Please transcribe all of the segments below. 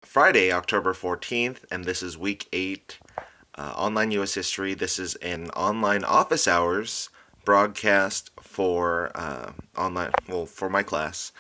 Friday, October 14th, and this is week 8, online U.S. history. This is an online office hours broadcast for for my class,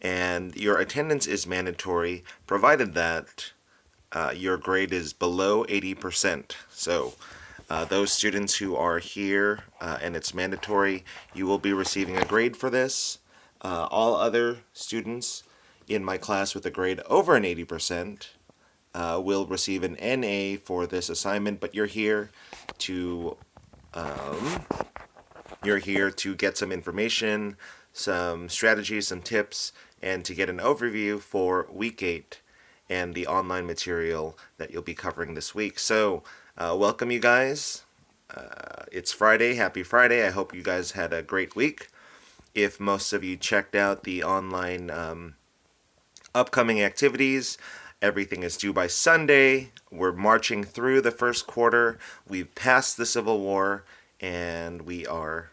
and your attendance is mandatory provided that your grade is below 80%. So, those students who are here and it's mandatory, you will be receiving a grade for this. All other students in my class with a grade over an 80% will receive an NA for this assignment, but um, you're here to get some information, some strategies, some tips, and to get an overview for week 8 and the online material that you'll be covering this week. So, welcome you guys. It's Friday. Happy Friday. I hope you guys had a great week. If most of you checked out the online upcoming activities, everything is due by Sunday. We're marching through the first quarter. We've passed the Civil War, and we are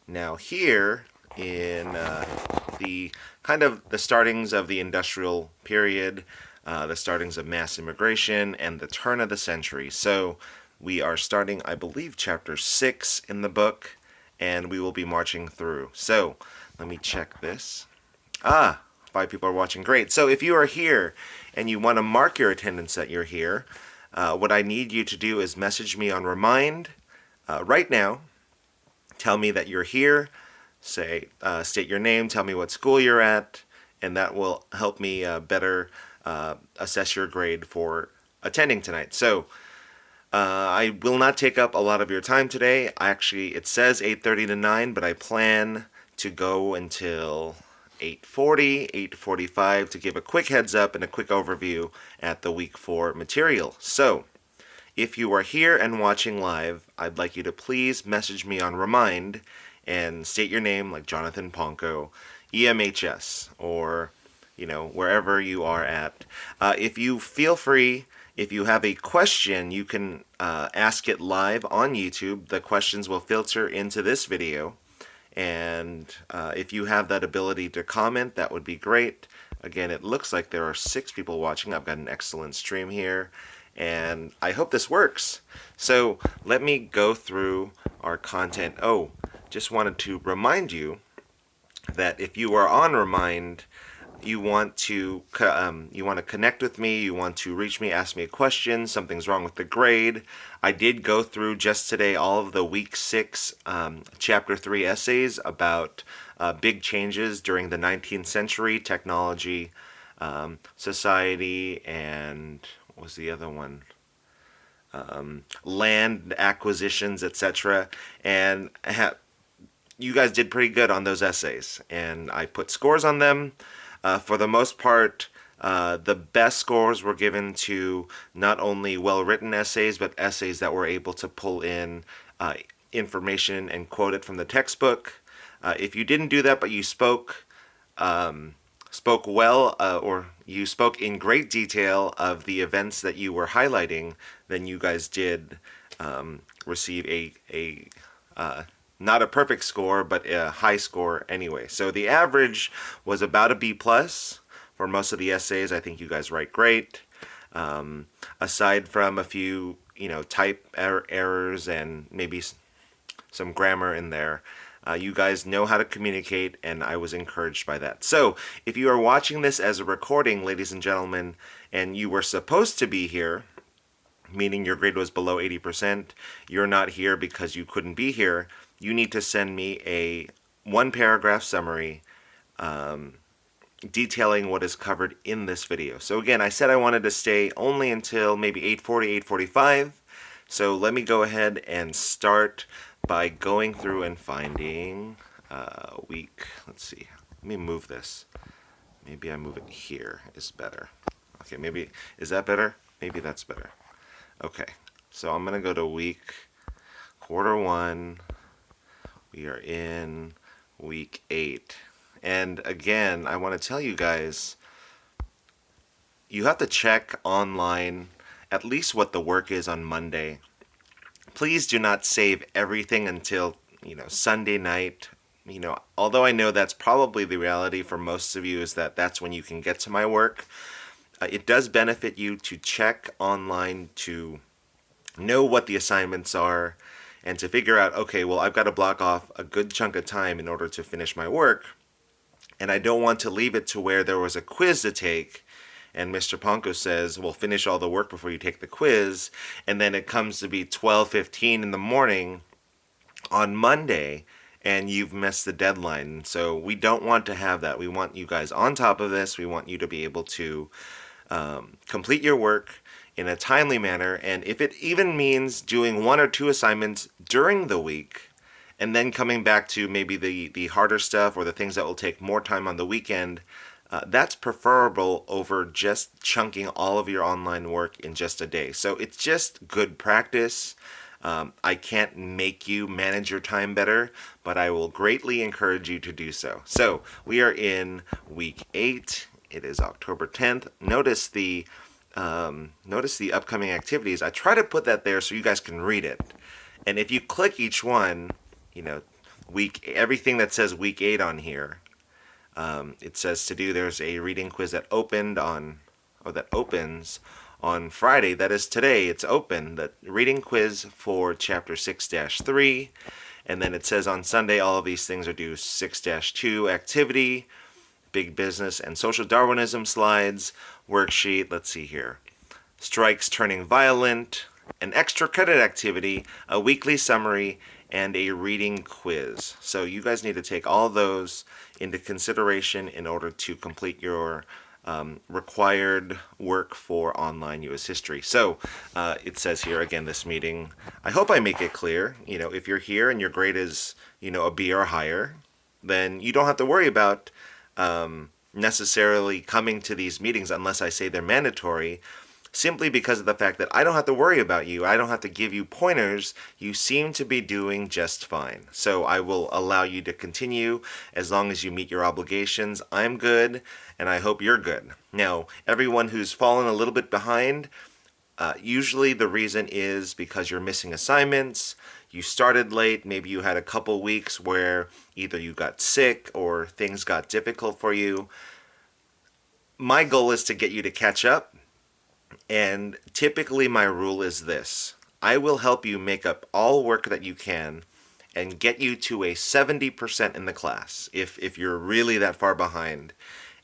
now here in the kind of the startings of the industrial period, the startings of mass immigration, and the turn of the century. So we are starting, I believe, chapter 6 in the book, and we will be marching through. So let me check this. 5 people are watching. Great. So if you are here and you want to mark your attendance that you're here, what I need you to do is message me on Remind right now. Tell me that you're here. State your name. Tell me what school you're at, and that will help me better assess your grade for attending tonight. So I will not take up a lot of your time today. It says 8:30 to 9, but I plan to go until 8:40, 8:45 to give a quick heads up and a quick overview at the week 4 material. So, if you are here and watching live, I'd like you to please message me on Remind and state your name, like Jonathan Pongco, EMHS, or wherever you are at. If you feel free, if you have a question, you can ask it live on YouTube. The questions will filter into this video. And if you have that ability to comment, that would be great. Again, it looks like there are 6 people watching. I've got an excellent stream here, and I hope this works. So let me go through our content. Just wanted to remind you that if you are on Remind, you want to connect with me, you want to reach me, ask me a question, something's wrong with the grade. I did go through just today all of the week 6 chapter 3 essays about big changes during the 19th century, technology, society, and what was the other one? Land acquisitions, etc. And you guys did pretty good on those essays, and I put scores on them. For the most part, the best scores were given to not only well-written essays, but essays that were able to pull in information and quote it from the textbook. If you didn't do that, but you spoke well, or you spoke in great detail of the events that you were highlighting, then you guys did receive a not a perfect score, but a high score anyway. So the average was about a B+ for most of the essays. I think you guys write great. Aside from a few, type errors and maybe some grammar in there, you guys know how to communicate, and I was encouraged by that. So if you are watching this as a recording, ladies and gentlemen, and you were supposed to be here, meaning your grade was below 80%, you're not here because you couldn't be here, you need to send me a 1-paragraph summary detailing what is covered in this video. So again, I said I wanted to stay only until maybe 8:40, 8:45. So let me go ahead and start by going through and finding week. Let's see. Let me move this. Maybe I move it here is better. Okay, maybe, is that better? Maybe that's better. Okay, so I'm going to go to quarter 1. We are in week 8. And again, I want to tell you guys, you have to check online at least what the work is on Monday. Please do not save everything until, Sunday night. Although I know that's probably the reality for most of you, is that that's when you can get to my work. It does benefit you to check online to know what the assignments are and to figure out, okay, well, I've got to block off a good chunk of time in order to finish my work. And I don't want to leave it to where there was a quiz to take and Mr. Pongco says, well, finish all the work before you take the quiz. And then it comes to be 12:15 in the morning on Monday and you've missed the deadline. So we don't want to have that. We want you guys on top of this. We want you to be able to complete your work in a timely manner. And if it even means doing 1 or 2 assignments during the week and then coming back to maybe the harder stuff or the things that will take more time on the weekend, that's preferable over just chunking all of your online work in just a day. So it's just good practice. I can't make you manage your time better, but I will greatly encourage you to do so. So we are in week 8. It is October 10th. Notice the upcoming activities. I try to put that there so you guys can read it. And if you click each one, everything that says week 8 on here, it says to do. There's a reading quiz that opens on Friday. That is today. It's open. The reading quiz for chapter 6-3. And then it says on Sunday all of these things are due. 6-2 activity, big business and social Darwinism slides, worksheet. Let's see here. Strikes turning violent, an extra credit activity, a weekly summary, and a reading quiz. So you guys need to take all those into consideration in order to complete your required work for online U.S. history. So it says here again, this meeting, I hope I make it clear, if you're here and your grade is, a B or higher, then you don't have to worry about necessarily coming to these meetings unless I say they're mandatory, simply because of the fact that I don't have to worry about you. I don't have to give you pointers. You seem to be doing just fine. So I will allow you to continue as long as you meet your obligations. I'm good, and I hope you're good. Now, everyone who's fallen a little bit behind, usually the reason is because you're missing assignments, you started late, maybe you had a couple weeks where either you got sick or things got difficult for you. My goal is to get you to catch up. And typically my rule is this. I will help you make up all work that you can and get you to a 70% in the class if you're really that far behind.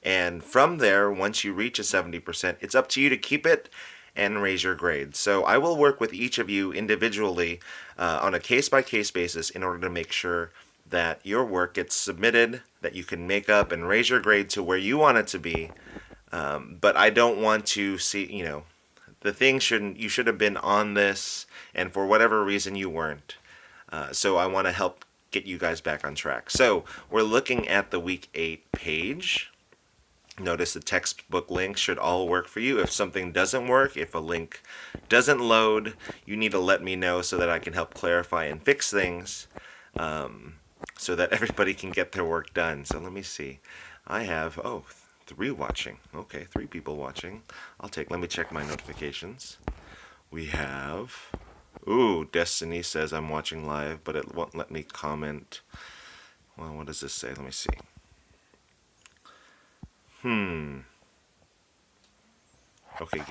And from there, once you reach a 70%, it's up to you to keep it and raise your grade. So I will work with each of you individually on a case-by-case basis in order to make sure that your work gets submitted, that you can make up and raise your grade to where you want it to be. But I don't want to see, the thing you should have been on this, and for whatever reason you weren't. So I want to help get you guys back on track. So we're looking at the week 8 page. Notice the textbook links should all work for you. If something doesn't work, if a link doesn't load, you need to let me know so that I can help clarify and fix things so that everybody can get their work done. So let me see. I have, 3 watching. Okay, 3 people watching. Let me check my notifications. We have, Destiny says I'm watching live, but it won't let me comment. Well, what does this say? Let me see. Okay,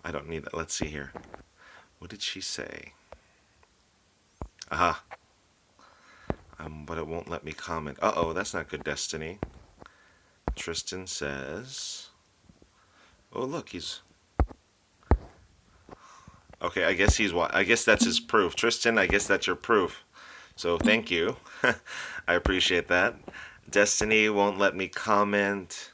I don't need that. Let's see here. What did she say? Aha. But it won't let me comment. That's not good, Destiny. Tristan says, look, he's okay. I guess that's his proof. Tristan, I guess that's your proof. So thank you. I appreciate that. Destiny won't let me comment.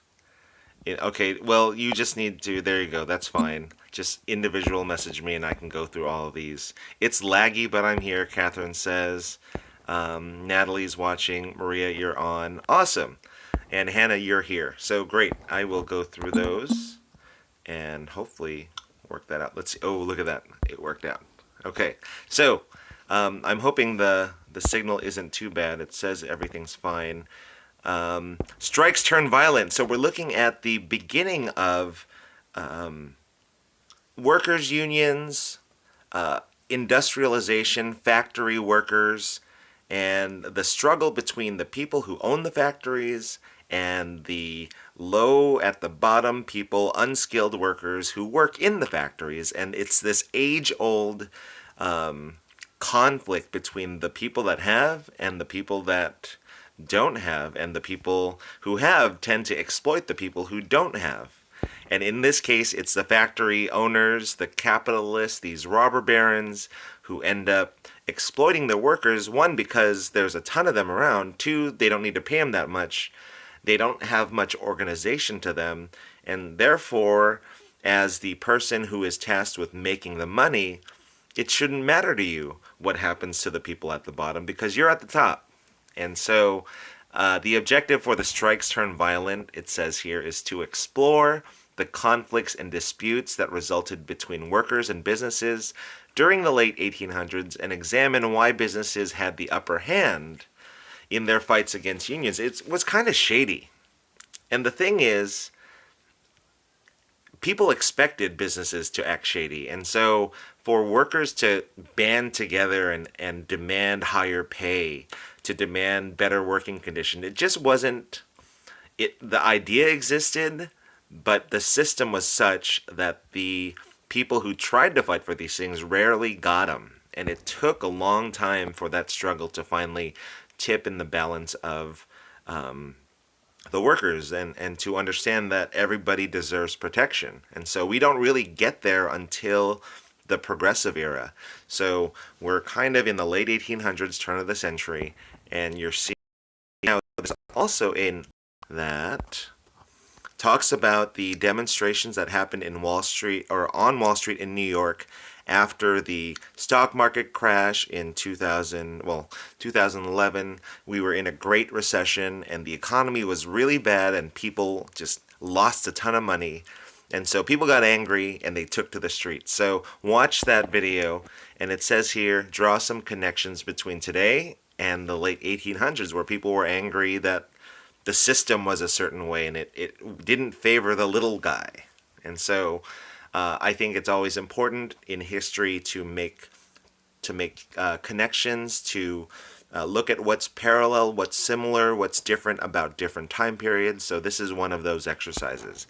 Okay, well, you just need to, there you go. That's fine. Just individual message me and I can go through all of these. It's laggy, but I'm here, Catherine says. Natalie's watching. Maria, you're on. Awesome. And Hannah, you're here. So great. I will go through those and hopefully work that out. Let's see. Oh, look at that. It worked out. Okay. So I'm hoping the signal isn't too bad. It says everything's fine. Strikes turn violent. So we're looking at the beginning of workers' unions, industrialization, factory workers, and the struggle between the people who own the factories and the low at the bottom people, unskilled workers who work in the factories. And it's this age-old conflict between the people that have and the people that don't have, and the people who have tend to exploit the people who don't have. And in this case, it's the factory owners, the capitalists, these robber barons who end up exploiting the workers. One, because there's a ton of them around. Two, they don't need to pay them that much. They don't have much organization to them. And therefore, as the person who is tasked with making the money, it shouldn't matter to you what happens to the people at the bottom because you're at the top. And so the objective for the strikes turned violent, it says here, is to explore the conflicts and disputes that resulted between workers and businesses during the late 1800s and examine why businesses had the upper hand in their fights against unions. It was kind of shady. And the thing is, people expected businesses to act shady. And so for workers to band together and demand higher pay, to demand better working conditions, it just wasn't, the idea existed, but the system was such that the people who tried to fight for these things rarely got them. And it took a long time for that struggle to finally tip in the balance of the workers and to understand that everybody deserves protection. And so we don't really get there until the progressive era. So we're kind of in the late 1800s, turn of the century, and you're seeing now there's also in that talks about the demonstrations that happened in Wall Street or on Wall Street in New York after the stock market crash in 2011. We were in a great recession and the economy was really bad and people just lost a ton of money. And so people got angry and they took to the streets. So watch that video, and it says here, draw some connections between today and the late 1800s where people were angry that the system was a certain way and it didn't favor the little guy. And so I think it's always important in history to make connections, to look at what's parallel, what's similar, what's different about different time periods. So this is one of those exercises.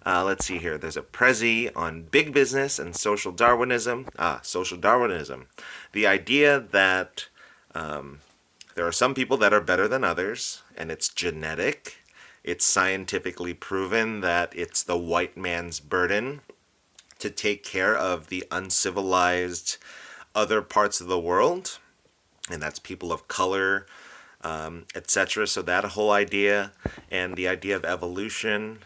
Let's see here. There's a Prezi on big business and social Darwinism. Social Darwinism. The idea that there are some people that are better than others, and it's genetic. It's scientifically proven that it's the white man's burden to take care of the uncivilized other parts of the world, and that's people of color, etc. So that whole idea and the idea of evolution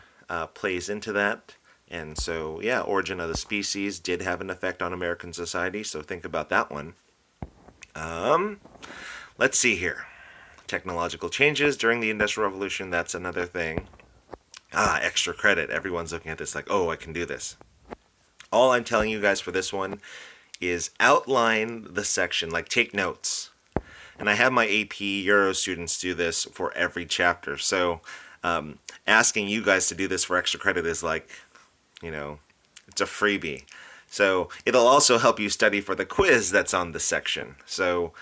plays into that. And so, yeah, Origin of the Species did have an effect on American society, so think about that one. Let's see here. Technological changes during the Industrial Revolution, that's another thing. Extra credit. Everyone's looking at this like, oh, I can do this. All I'm telling you guys for this one is outline the section, like take notes. And I have my AP Euro students do this for every chapter. So asking you guys to do this for extra credit is like, it's a freebie. So it'll also help you study for the quiz that's on this section. So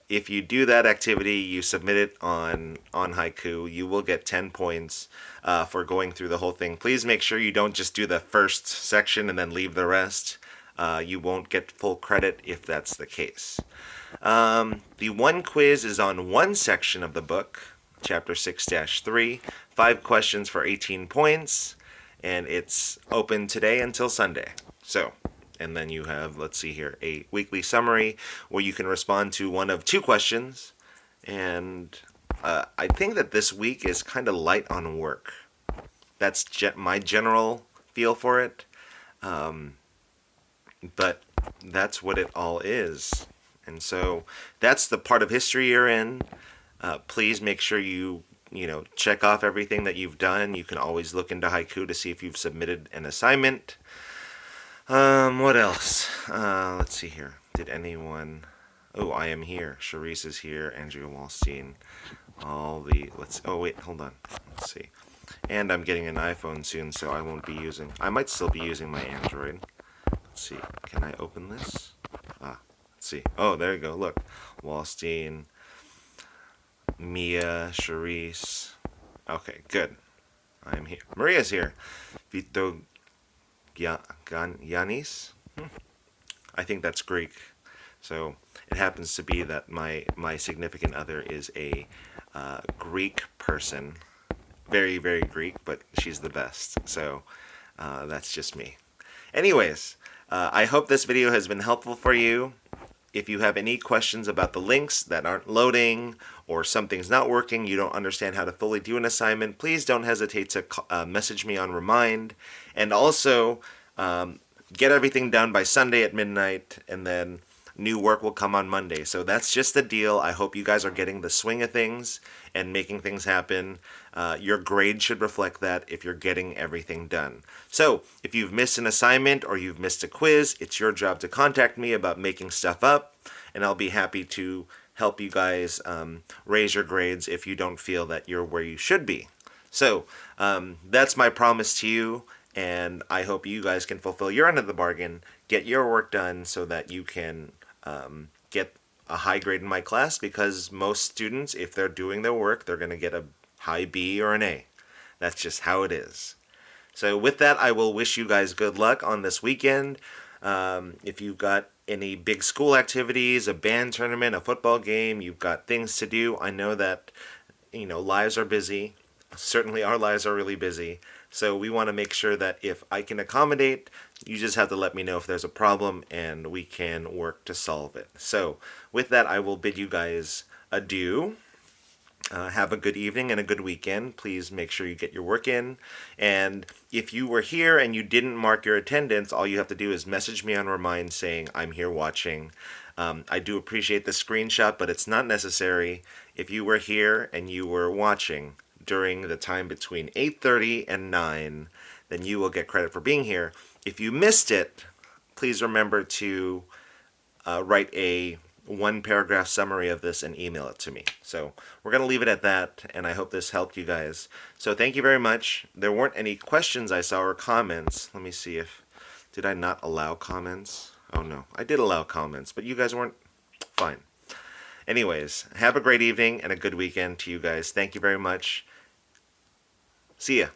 if you do that activity, you submit it on Haiku, you will get 10 points for going through the whole thing. Please make sure you don't just do the first section and then leave the rest. You won't get full credit if that's the case. The one quiz is on one section of the book, chapter 6-3, 5 questions for 18 points, and it's open today until Sunday. So, and then you have, let's see here, a weekly summary where you can respond to one of 2 questions. And I think that this week is kind of light on work. That's my general feel for it. But that's what it all is. And so that's the part of history you're in. Please make sure you check off everything that you've done. You can always look into Haiku to see if you've submitted an assignment. What else? Let's see here. Did anyone... Oh, I am here. Charisse is here. Andrea Wallstein. Oh, wait, hold on. Let's see. And I'm getting an iPhone soon, so I might still be using my Android. Let's see. Can I open this? Let's see. Oh, there you go. Look. Wallstein, Mia, Charisse, Okay, good. I'm here. Maria's here. Vito Yanis? I think that's Greek. So it happens to be that my significant other is a Greek person. Very, very Greek, but she's the best. So that's just me. Anyways, I hope this video has been helpful for you. If you have any questions about the links that aren't loading or something's not working, you don't understand how to fully do an assignment, please don't hesitate to message me on Remind. And also, get everything done by Sunday at midnight, and then new work will come on Monday. So that's just the deal. I hope you guys are getting the swing of things and making things happen. Your grade should reflect that if you're getting everything done. So if you've missed an assignment or you've missed a quiz, it's your job to contact me about making stuff up, and I'll be happy to help you guys raise your grades if you don't feel that you're where you should be. So that's my promise to you, and I hope you guys can fulfill your end of the bargain, get your work done so that you can get a high grade in my class, because most students, if they're doing their work, they're going to get a high B or an A. That's just how it is. So with that, I will wish you guys good luck on this weekend. If you've got any big school activities, a band tournament, a football game, you've got things to do. I know that, lives are busy. Certainly our lives are really busy. So we want to make sure that if I can accommodate, you just have to let me know if there's a problem and we can work to solve it. So with that, I will bid you guys adieu. Have a good evening and a good weekend. Please make sure you get your work in. And if you were here and you didn't mark your attendance, all you have to do is message me on Remind saying, I'm here watching. I do appreciate the screenshot, but it's not necessary. If you were here and you were watching during the time between 8:30 and 9, then you will get credit for being here. If you missed it, please remember to write a one-paragraph summary of this and email it to me. So we're going to leave it at that, and I hope this helped you guys. So thank you very much. There weren't any questions I saw or comments. Let me see if... Did I not allow comments? Oh no, I did allow comments, but you guys weren't... Fine. Anyways, have a great evening and a good weekend to you guys. Thank you very much. See ya.